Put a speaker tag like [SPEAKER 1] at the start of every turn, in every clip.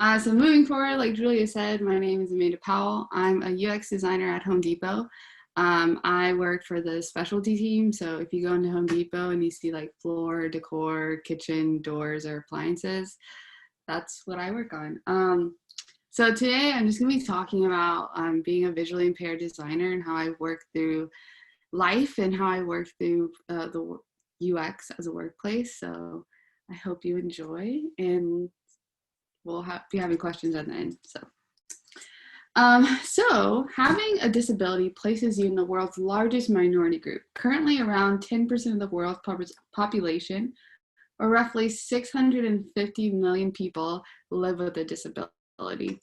[SPEAKER 1] So moving forward, like Julia said, my name is Amanda Powell. I'm a UX designer at Home Depot. I work for the specialty team. So if you go into Home Depot and you see like floor, decor, kitchen, doors, or appliances, that's what I work on. So today I'm just gonna be talking about being a visually impaired designer and how I work through life and how I work through the UX as a workplace. So I hope you enjoy, and we'll be having questions at the end. So having a disability places you in the world's largest minority group. Currently, around 10% of the world's population, or roughly 650 million people, live with a disability.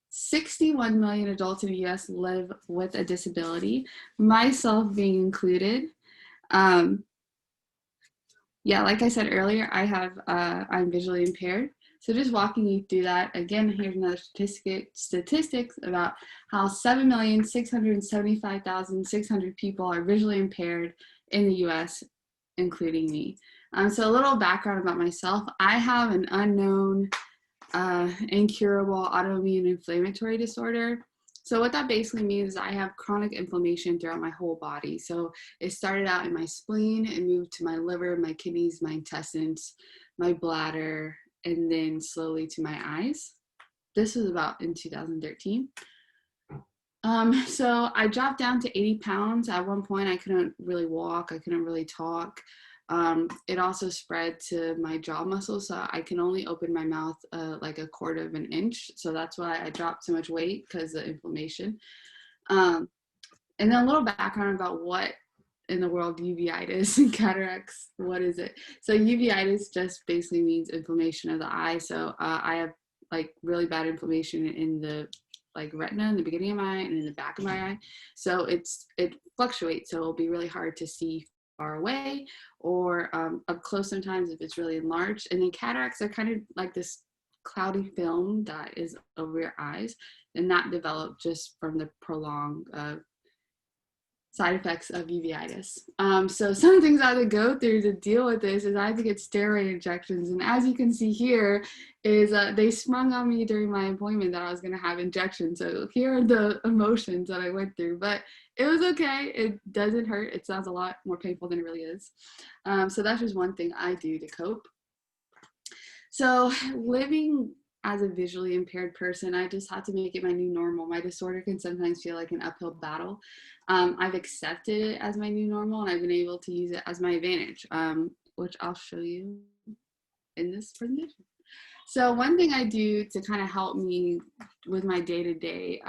[SPEAKER 1] 61 million adults in the US live with a disability, myself being included. Yeah, like I said earlier, I'm visually impaired. So just walking you through that, again, here's another statistics about how 7,675,600 people are visually impaired in the US, including me. So a little background about myself. I have an unknown incurable autoimmune inflammatory disorder. So what that basically means is I have chronic inflammation throughout my whole body. So it started out in my spleen, it moved to my liver, my kidneys, my intestines, my bladder, and then slowly to my eyes. This was about in 2013. So I dropped down to 80 pounds. At one point, I couldn't really walk. I couldn't really talk. It also spread to my jaw muscles, so I can only open my mouth like a quarter of an inch. So that's why I dropped so much weight, because of inflammation. And then a little background about what in the world uveitis and cataracts, what is it? So uveitis just basically means inflammation of the eye. So I have like really bad inflammation in the like retina in the beginning of my eye and in the back of my eye. So it fluctuates. So it'll be really hard to see far away or up close sometimes if it's really enlarged. And then cataracts are kind of like this cloudy film that is over your eyes, and that developed just from the prolonged side effects of uveitis. So some things I had to go through to deal with this is I had to get steroid injections. And as you can see here is they sprung on me during my appointment that I was going to have injections. So here are the emotions that I went through, but it was okay. It doesn't hurt. It sounds a lot more painful than it really is. So that's just one thing I do to cope. So living as a visually impaired person, I just had to make it my new normal. My disorder can sometimes feel like an uphill battle. I've accepted it as my new normal, and I've been able to use it as my advantage, which I'll show you in this presentation. So one thing I do to kind of help me with my day-to-day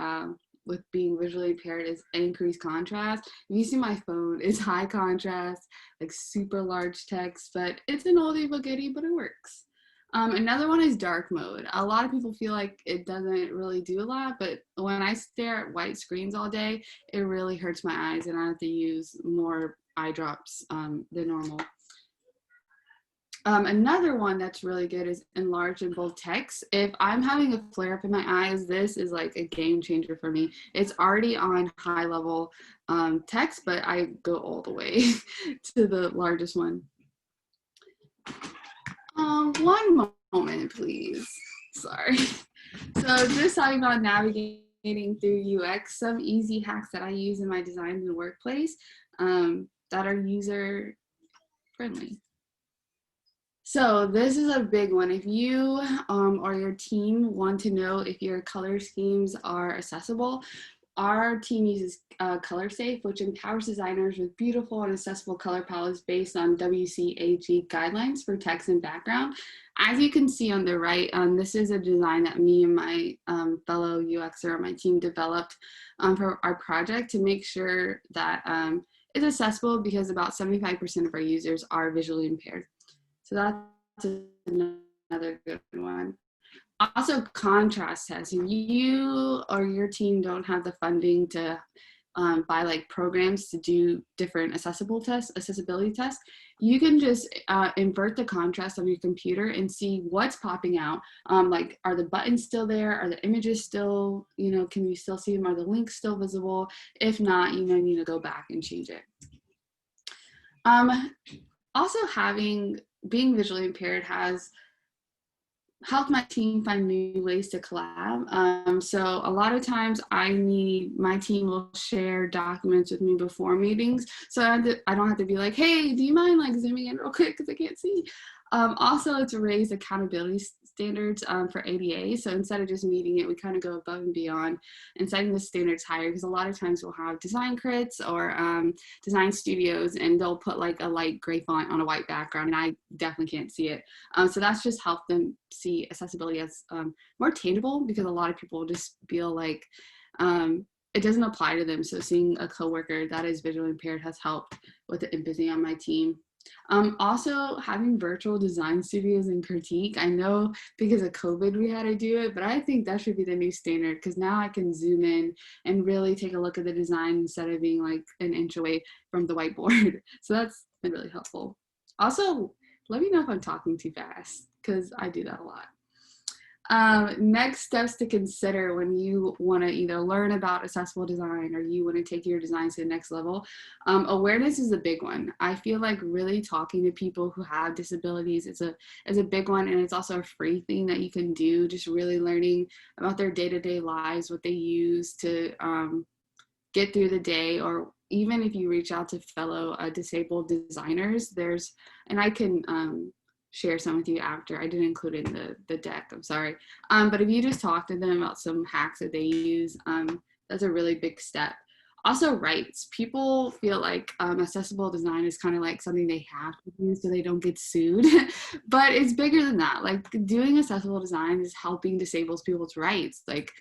[SPEAKER 1] with being visually impaired is increased contrast. If you see my phone, it's high contrast, like super large text, but it's an oldie but goodie, but it works. Another one is dark mode. A lot of people feel like it doesn't really do a lot, but when I stare at white screens all day, it really hurts my eyes, and I have to use more eye drops than normal. Another one that's really good is enlarged and bold text. If I'm having a flare up in my eyes, this is like a game changer for me. It's already on high level text, but I go all the way to the largest one. One moment, please. Sorry. So just talking about navigating through UX, some easy hacks that I use in my design in the workplace that are user friendly. So this is a big one. If you or your team want to know if your color schemes are accessible, our team uses ColorSafe, which empowers designers with beautiful and accessible color palettes based on WCAG guidelines for text and background. As you can see on the right, this is a design that me and my fellow UXer on my team developed for our project to make sure that it's accessible, because about 75% of our users are visually impaired. So that's another good one. Also, contrast tests. If you or your team don't have the funding to buy like programs to do different accessibility tests, you can just invert the contrast on your computer and see what's popping out. Like, are the buttons still there? Are the images still, can you still see them? Are the links still visible? If not, you need to go back and change it. Also being visually impaired has helped my team find new ways to collab. So a lot of times my team will share documents with me before meetings. So I don't have to be like, hey, do you mind like zooming in real quick because I can't see? Also, to raise accountability standards for ADA. So instead of just meeting it, we kind of go above and beyond and setting the standards higher, because a lot of times we'll have design crits or design studios, and they'll put like a light gray font on a white background, and I definitely can't see it. So that's just helped them see accessibility as more tangible, because a lot of people just feel like it doesn't apply to them. So seeing a coworker that is visually impaired has helped with the empathy on my team. Also, having virtual design studios and critique. I know because of COVID we had to do it, but I think that should be the new standard, because now I can zoom in and really take a look at the design instead of being like an inch away from the whiteboard. So that's been really helpful. Also, let me know if I'm talking too fast, because I do that a lot. Next steps to consider when you want to either learn about accessible design or you want to take your designs to the next level. Awareness is a big one. I feel like really talking to people who have disabilities is a big one, and it's also a free thing that you can do. Just really learning about their day-to-day lives, what they use to get through the day, or even if you reach out to fellow disabled designers, and I can share some with you after. I didn't include it in the deck, I'm sorry. But if you just talk to them about some hacks that they use, that's a really big step. Also, rights. People feel like accessible design is kind of like something they have to do so they don't get sued. But it's bigger than that. Like, doing accessible design is helping disabled people's rights, like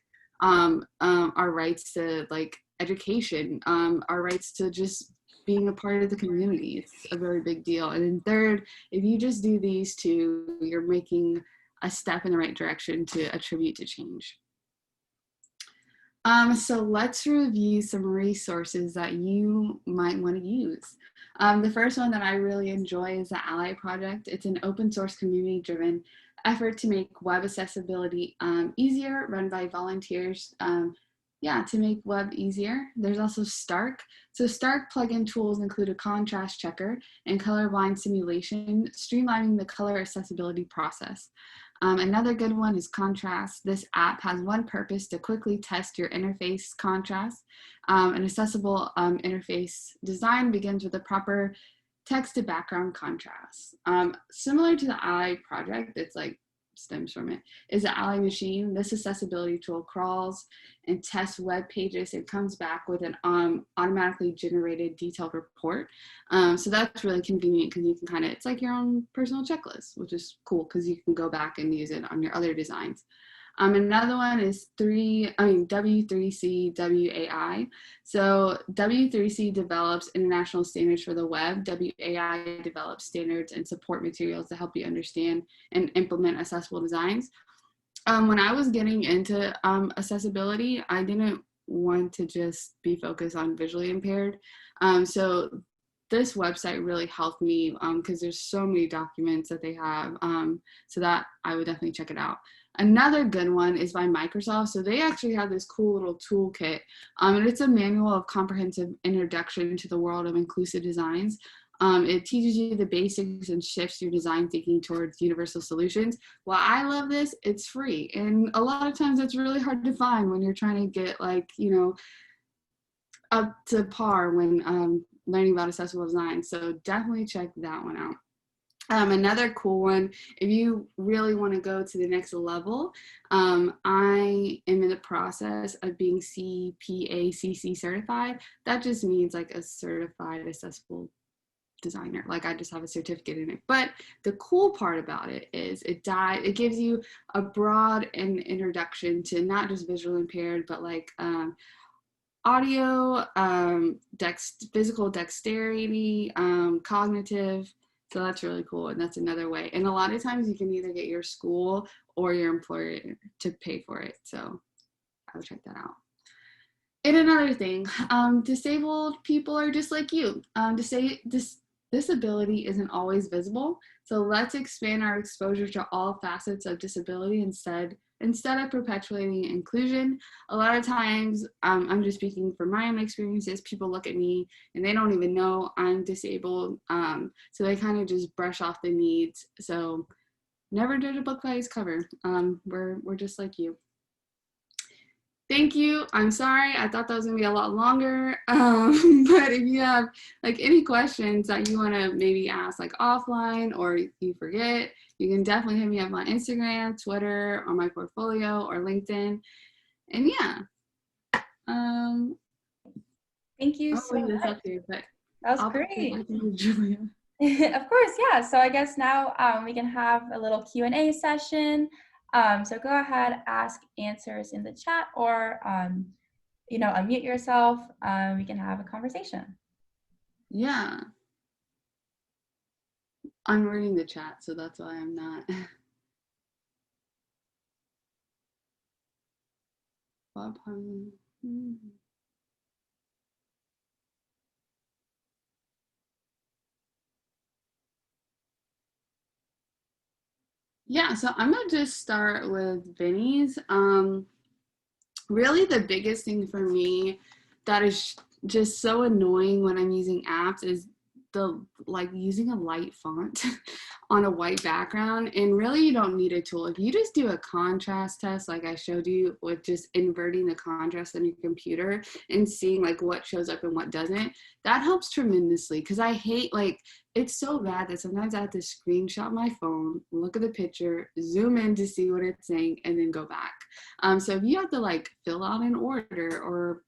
[SPEAKER 1] our rights to like education, our rights to just being a part of the community. It's a very big deal. And then third, if you just do these two, you're making a step in the right direction to attribute to change. So let's review some resources that you might want to use. The first one that I really enjoy is the Ally Project. It's an open source community driven effort to make web accessibility easier, run by volunteers. To make web easier. There's also Stark. So Stark plugin tools include a contrast checker and colorblind simulation, streamlining the color accessibility process. Another good one is Contrast. This app has one purpose: to quickly test your interface contrast. An accessible interface design begins with a proper text to background contrast. Similar to the Ally project, it's like stems from it, is the Ally machine. This accessibility tool crawls and tests web pages and comes back with an automatically generated detailed report. So that's really convenient, because you can kind of, it's like your own personal checklist, which is cool because you can go back and use it on your other designs. Another one is W3C WAI. So W3C develops international standards for the web. WAI develops standards and support materials to help you understand and implement accessible designs. When I was getting into accessibility, I didn't want to just be focused on visually impaired. So this website really helped me, because there's so many documents that they have, so that I would definitely check it out. Another good one is by Microsoft. So they actually have this cool little toolkit, and it's a manual of comprehensive introduction to the world of inclusive designs. It teaches you the basics and shifts your design thinking towards universal solutions. Well, I love this. It's free. And a lot of times it's really hard to find when you're trying to get up to par when learning about accessible design. So definitely check that one out. Another cool one, if you really want to go to the next level, I am in the process of being CPACC certified. That just means like a certified accessible designer. Like, I just have a certificate in it. But the cool part about it is it gives you a broad introduction to not just visually impaired, but like audio, physical dexterity, cognitive. So that's really cool, and that's another way. And a lot of times you can either get your school or your employer to pay for it. So I would check that out. And another thing, disabled people are just like you. Disability isn't always visible. So let's expand our exposure to all facets of disability instead instead of perpetuating inclusion. A lot of times, I'm just speaking from my own experiences, people look at me and they don't even know I'm disabled. So they kind of just brush off the needs. So never judge a book by its cover. We're just like you. Thank you. I'm sorry. I thought that was gonna be a lot longer. But if you have like any questions that you want to maybe ask like offline or you forget, you can definitely hit me up on Instagram, Twitter, or my portfolio or LinkedIn. And yeah.
[SPEAKER 2] Thank you
[SPEAKER 1] I'll
[SPEAKER 2] so
[SPEAKER 1] leave this
[SPEAKER 2] much.
[SPEAKER 1] up here, but
[SPEAKER 2] That was
[SPEAKER 1] I'll
[SPEAKER 2] great.
[SPEAKER 1] pass it back to you, Julia.
[SPEAKER 2] Of course, yeah. So I guess now we can have a little Q&A session. So go ahead, ask answers in the chat, or unmute yourself. We can have a conversation.
[SPEAKER 1] Yeah. I'm reading the chat, so that's why I'm not. Bob Harmon. Yeah, so I'm gonna just start with Vinny's. Really the biggest thing for me that is just so annoying when I'm using apps is the like using a light font on a white background. And really you don't need a tool. If you just do a contrast test like I showed you with just inverting the contrast on your computer and seeing like what shows up and what doesn't, that helps tremendously. Because I hate, like, it's so bad that sometimes I have to screenshot my phone, look at the picture, zoom in to see what it's saying, and then go back. So if you have to like fill out an order or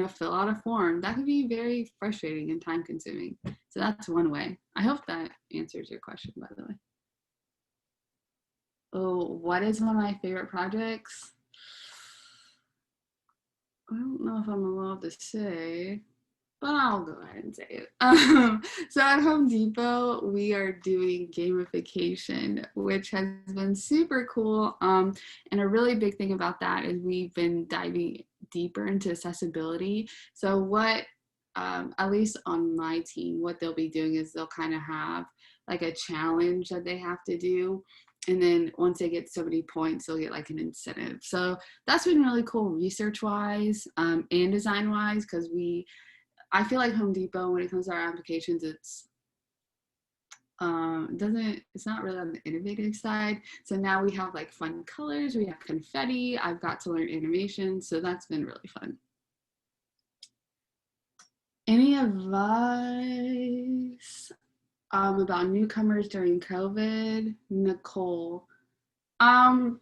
[SPEAKER 1] fill out a form, that could be very frustrating and time consuming. So that's one way. I hope that answers your question, by the way. Oh, what is one of my favorite projects? I don't know if I'm allowed to say, but I'll go ahead and say it. So at Home Depot, we are doing gamification, which has been super cool. And a really big thing about that is we've been diving deeper into accessibility. So what, at least on my team, what they'll be doing is they'll kind of have like a challenge that they have to do. And then once they get so many points, they'll get like an incentive. So that's been really cool research-wise and design-wise, because I feel like Home Depot, when it comes to our applications, it's not really on the innovative side. So now we have like fun colors, we have confetti, I've got to learn animation, so that's been really fun. Any advice about newcomers during COVID? Nicole. In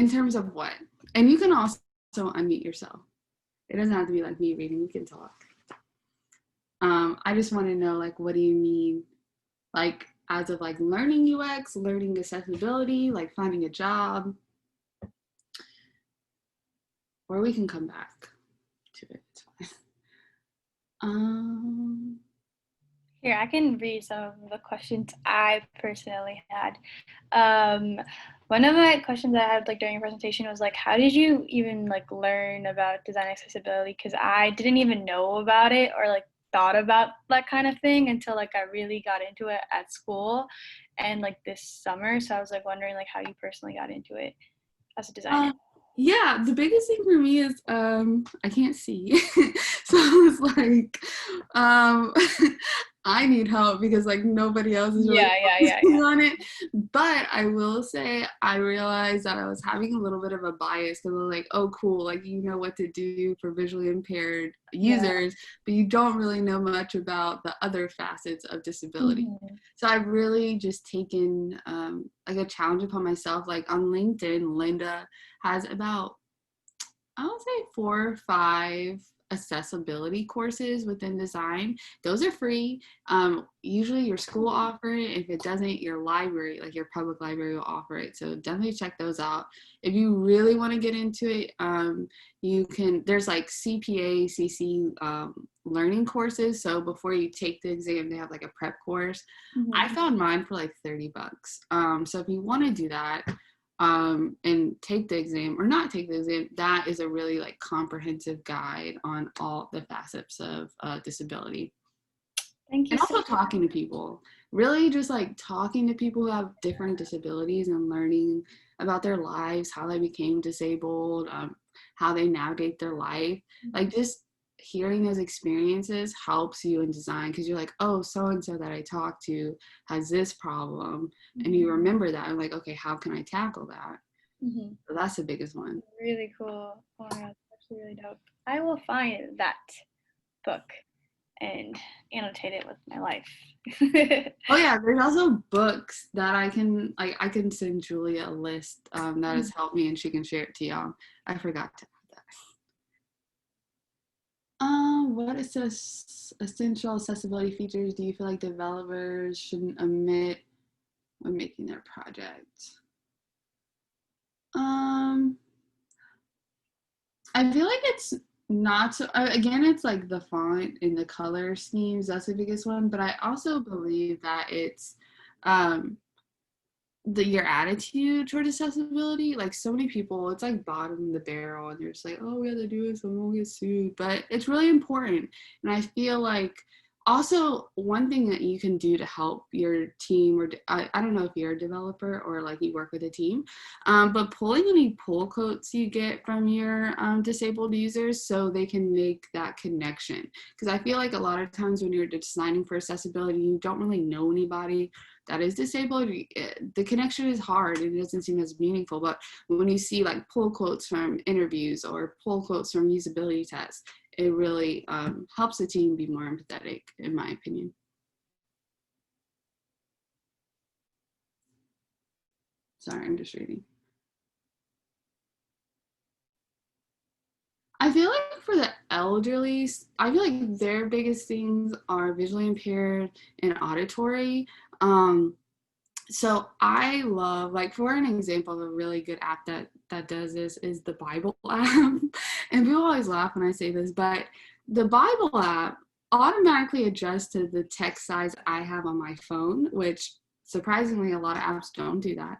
[SPEAKER 1] terms of what? And you can also unmute yourself. It doesn't have to be like me reading, you can talk. I just want to know, like, what do you mean? Like, as of like learning UX, learning accessibility, like finding a job, or we can come back to it. It's fine.
[SPEAKER 3] Here, I can read some of the questions I personally had. One of my questions I had like during your presentation was like, how did you even like learn about design accessibility? Because I didn't even know about it or like thought about that kind of thing until like I really got into it at school and like this summer. So I was like wondering like how you personally got into it as a designer.
[SPEAKER 1] Yeah, the biggest thing for me is I can't see. So it's like I need help because like nobody else is really focusing on it. But I will say I realized that I was having a little bit of a bias because I was like, oh cool, like you know what to do for visually impaired users, but you don't really know much about the other facets of disability. So I've really just taken like a challenge upon myself. Like on LinkedIn, Linda has about, I would say 4 or 5 accessibility courses within design. Those are free. Usually your school offer it. If it doesn't, your library, like your public library, will offer it. So definitely check those out. If you really want to get into it, you can, there's like CPA, CC learning courses. So before you take the exam, they have like a prep course. I found mine for like $30. So if you want to do that, and take the exam or not take the exam, that is a really like comprehensive guide on all the facets of disability.
[SPEAKER 3] Thank you.
[SPEAKER 1] And also talking to people, really just like talking to people who have different disabilities and learning about their lives, how they became disabled, how they navigate their life. Like just hearing those experiences helps you in design, because you're like, oh, so-and-so that I talked to has this problem, and you remember that and like, okay, how can I tackle that? So that's the biggest one.
[SPEAKER 3] Really cool. Oh my god, that's actually really dope. I will find that book and annotate it with my life.
[SPEAKER 1] Oh yeah, there's also books that I can send Julia a list that has helped me, and she can share it to y'all. I forgot to add that. What essential accessibility features do you feel like developers shouldn't omit when making their project? I feel like it's not so, again, it's like the font and the color schemes, that's the biggest one, but I also believe that it's your attitude toward accessibility. Like so many people, it's like bottom of the barrel and they're just like, oh, we have to do it so we won't get sued, but it's really important. And I feel like also one thing that you can do to help your team, or I don't know if you're a developer or like you work with a team, but pulling any pull quotes you get from your disabled users so they can make that connection. Because I feel like a lot of times when you're designing for accessibility, you don't really know anybody that is disabled. The connection is hard and it doesn't seem as meaningful. But when you see like pull quotes from interviews or pull quotes from usability tests, it really helps the team be more empathetic, in my opinion. Sorry, I'm just reading. I feel like for the elderly, I feel like their biggest things are visually impaired and auditory. So I love, like, for an example of a really good app that does this is the Bible app. And people always laugh when I say this, but the Bible app automatically adjusts to the text size I have on my phone, which surprisingly a lot of apps don't do that.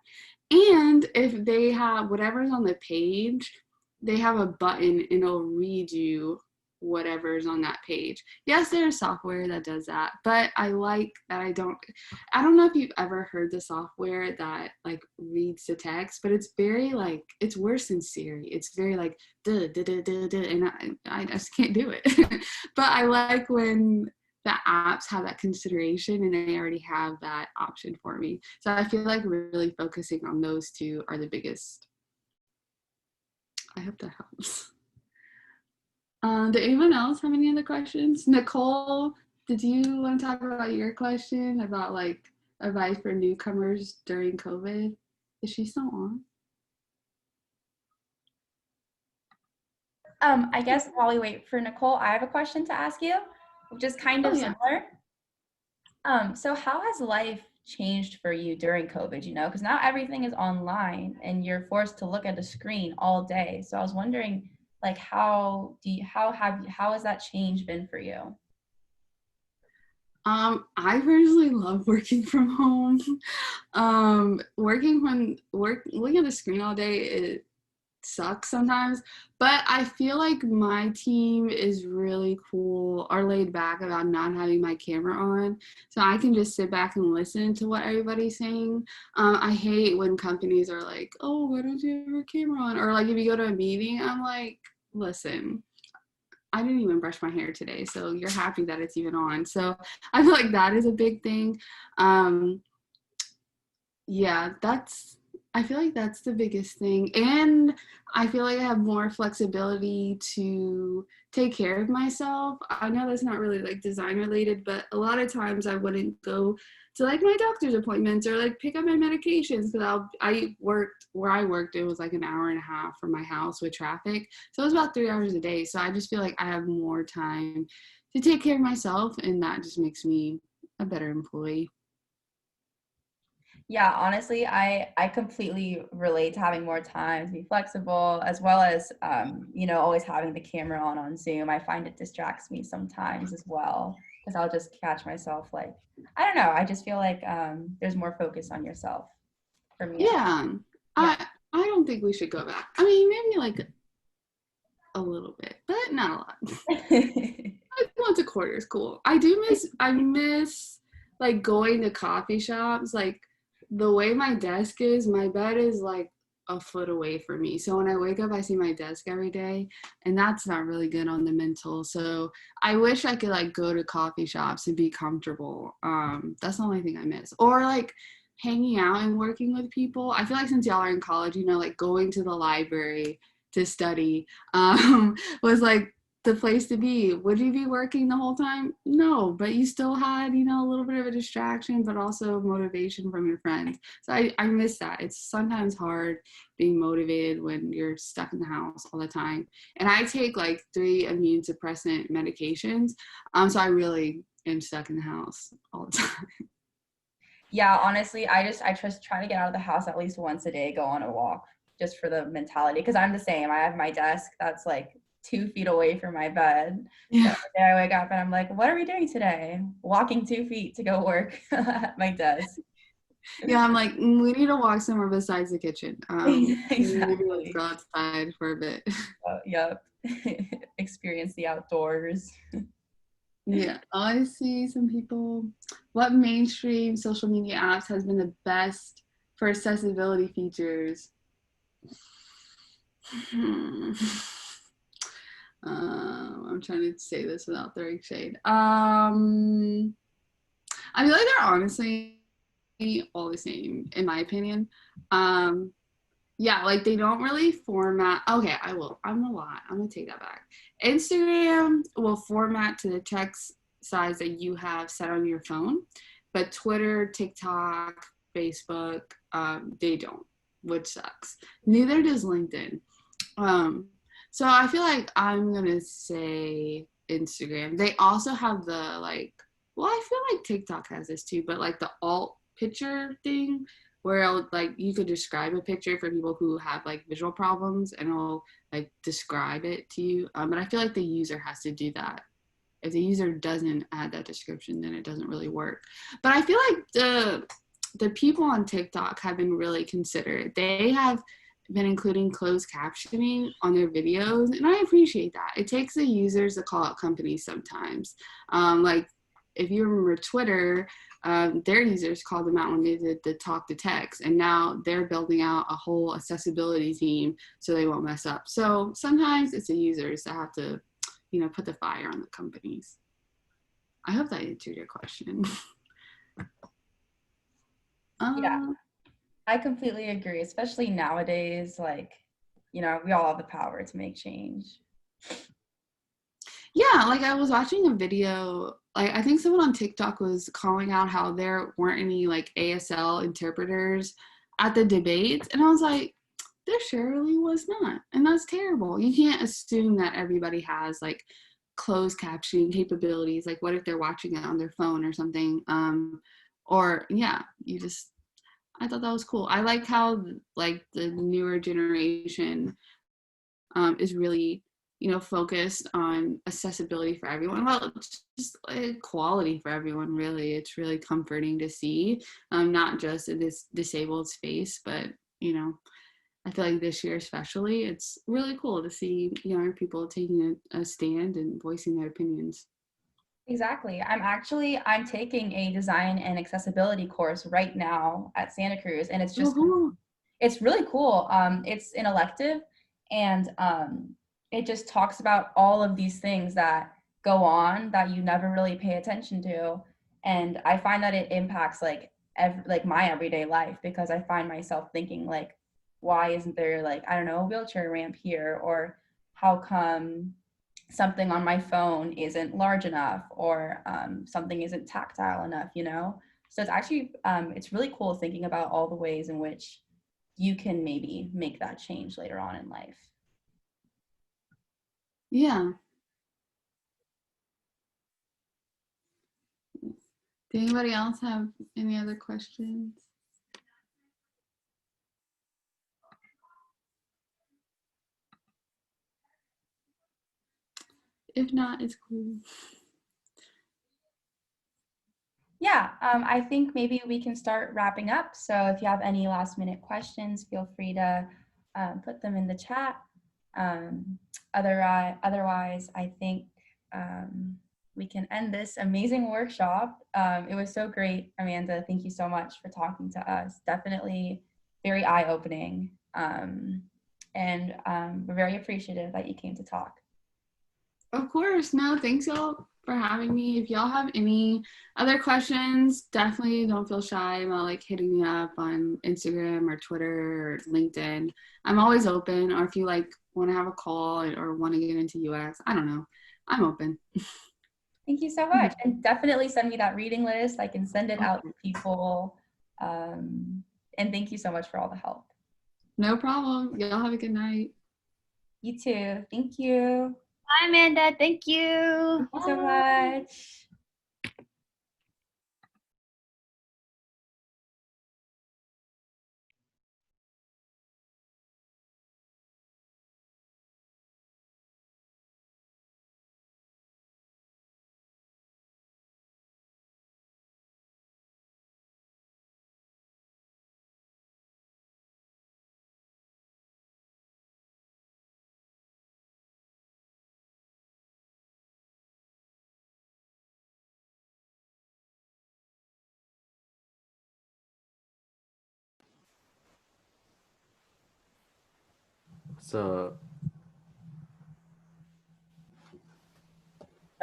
[SPEAKER 1] And if they have whatever's on the page, they have a button and it'll read you whatever's on that page. Yes, there's software that does that, but I like that I don't know if you've ever heard the software that like reads the text, but it's very like, it's worse than Siri. It's very like duh, duh, duh, duh, duh, and I just can't do it. But I like when the apps have that consideration and they already have that option for me. So I feel like really focusing on those two are the biggest. I hope that helps. Did anyone else have any other questions? Nicole, did you want to talk about your question about like advice for newcomers during COVID? Is she still on?
[SPEAKER 2] I guess while we wait for Nicole, I have a question to ask you, which is kind of similar. So how has life changed for you during COVID, you know, because now everything is online and you're forced to look at a screen all day. So I was wondering, like, how has that change been for you?
[SPEAKER 1] I personally love working from home. Looking at the screen all day, it sucks sometimes, but I feel like my team is really cool or laid back about not having my camera on, so I can just sit back and listen to what everybody's saying. I hate when companies are like, oh, why don't you have your camera on? Or like if you go to a meeting, I'm like, listen, I didn't even brush my hair today, so you're happy that it's even on. So I feel like that is a big thing. Yeah, I feel like that's the biggest thing. And I feel like I have more flexibility to take care of myself. I know that's not really like design related, but a lot of times I wouldn't go to like my doctor's appointments or like pick up my medications, because I worked where I worked, it was like an hour and a half from my house with traffic. So it was about 3 hours a day. So I just feel like I have more time to take care of myself, and that just makes me a better employee.
[SPEAKER 2] Yeah, honestly, I completely relate to having more time to be flexible, as well as, you know, always having the camera on Zoom. I find it distracts me sometimes as well, because I'll just catch myself like, I don't know. I just feel like there's more focus on yourself for me.
[SPEAKER 1] Yeah,
[SPEAKER 2] Yeah.
[SPEAKER 1] I don't think we should go back. I mean, maybe like a little bit, but not a lot. Like once a quarter is cool. I miss like going to coffee shops. Like the way my desk is, my bed is like a foot away from me. So when I wake up, I see my desk every day, and that's not really good on the mental. So I wish I could like go to coffee shops and be comfortable. That's the only thing I miss. Or like hanging out and working with people. I feel like since y'all are in college, you know, like going to the library to study was like the place to be. Would you be working the whole time? No, but you still had, you know, a little bit of a distraction, but also motivation from your friends. So I miss that. It's sometimes hard being motivated when you're stuck in the house all the time. And I take like 3 immune suppressant medications. So I really am stuck in the house all the time.
[SPEAKER 2] Yeah, honestly, I just try to get out of the house at least once a day, go on a walk just for the mentality. Because I'm the same. I have my desk that's like 2 feet away from my bed. So
[SPEAKER 1] Yeah.
[SPEAKER 2] every day I wake up and I'm like, what are we doing today? Walking 2 feet to go work at my desk.
[SPEAKER 1] Yeah, I'm like, we need to walk somewhere besides the kitchen. Maybe let's
[SPEAKER 2] Exactly.
[SPEAKER 1] go outside for a bit.
[SPEAKER 2] Yep. Experience the outdoors.
[SPEAKER 1] Yeah, I see some people. What mainstream social media apps has been the best for accessibility features? Hmm. I'm trying to say this without throwing shade. I feel like they're honestly all the same, in my opinion. Um, yeah, like they don't really format. Okay, I will. I'm gonna lie. I'm gonna take that back. Instagram will format to the text size that you have set on your phone, but Twitter, TikTok, Facebook, they don't, which sucks. Neither does LinkedIn. Um, so I feel like I'm gonna say Instagram. They also have the like, well, I feel like TikTok has this too, but like the alt picture thing where it'll, like you could describe a picture for people who have like visual problems and it'll like describe it to you. But I feel like the user has to do that. If the user doesn't add that description, then it doesn't really work. But I feel like the people on TikTok have been really considerate. They have been including closed captioning on their videos, and I appreciate that. It takes the users to call out companies sometimes. Like if you remember Twitter, their users called them out when they did the talk to text, and now they're building out a whole accessibility team so they won't mess up. So sometimes it's the users that have to, you know, put the fire on the companies. I hope that answered your question.
[SPEAKER 2] Yeah,
[SPEAKER 1] uh,
[SPEAKER 2] I completely agree, especially nowadays, like, we all have the power to make change.
[SPEAKER 1] Yeah, like I was watching a video, like I think someone on TikTok was calling out how there weren't any like ASL interpreters at the debates, and I was like, there surely was not, and that's terrible. You can't assume that everybody has like closed captioning capabilities. Like, what if they're watching it on their phone or something? Or yeah, you just I thought that was cool. I like how like the newer generation is really, you know, focused on accessibility for everyone. Well, just equality for everyone, really. It's really comforting to see, not just in this disabled space, but, you know, I feel like this year especially, it's really cool to see younger people taking a stand and voicing their opinions.
[SPEAKER 2] Exactly. I'm taking a design and accessibility course right now at Santa Cruz, and
[SPEAKER 1] Oh,
[SPEAKER 2] it's really cool. It's an elective, and it just talks about all of these things that go on that you never really pay attention to, and I find that it impacts like my everyday life, because I find myself thinking like, why isn't there, like, I don't know, a wheelchair ramp here, or how come something on my phone isn't large enough, or something isn't tactile enough. So it's really cool thinking about all the ways in which you can maybe make that change later on in life.
[SPEAKER 1] yeah. Do anybody else have any other questions? If not, it's cool.
[SPEAKER 2] Yeah, I think maybe we can start wrapping up. So if you have any last minute questions, feel free to put them in the chat. Otherwise, I think we can end this amazing workshop. It was so great, Amanda. Thank you so much for talking to us. Definitely very eye-opening. And we're very appreciative that you came to talk.
[SPEAKER 1] Of course. No, thanks y'all for having me. If y'all have any other questions, definitely don't feel shy about like hitting me up on Instagram or Twitter or LinkedIn. I'm always open. Or if you like want to have a call or want to get into UX, I don't know. I'm open.
[SPEAKER 2] Thank you so much. And definitely send me that reading list. I can send it out to people. And thank you so much for all the help.
[SPEAKER 1] No problem. Y'all have a good night.
[SPEAKER 2] You too. Thank you.
[SPEAKER 3] Bye, Amanda. Thank you.
[SPEAKER 2] Thank you so much.
[SPEAKER 4] So,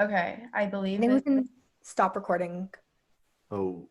[SPEAKER 2] Okay, I
[SPEAKER 5] I
[SPEAKER 2] believe
[SPEAKER 5] think we
[SPEAKER 2] it.
[SPEAKER 5] can stop recording.
[SPEAKER 4] oh.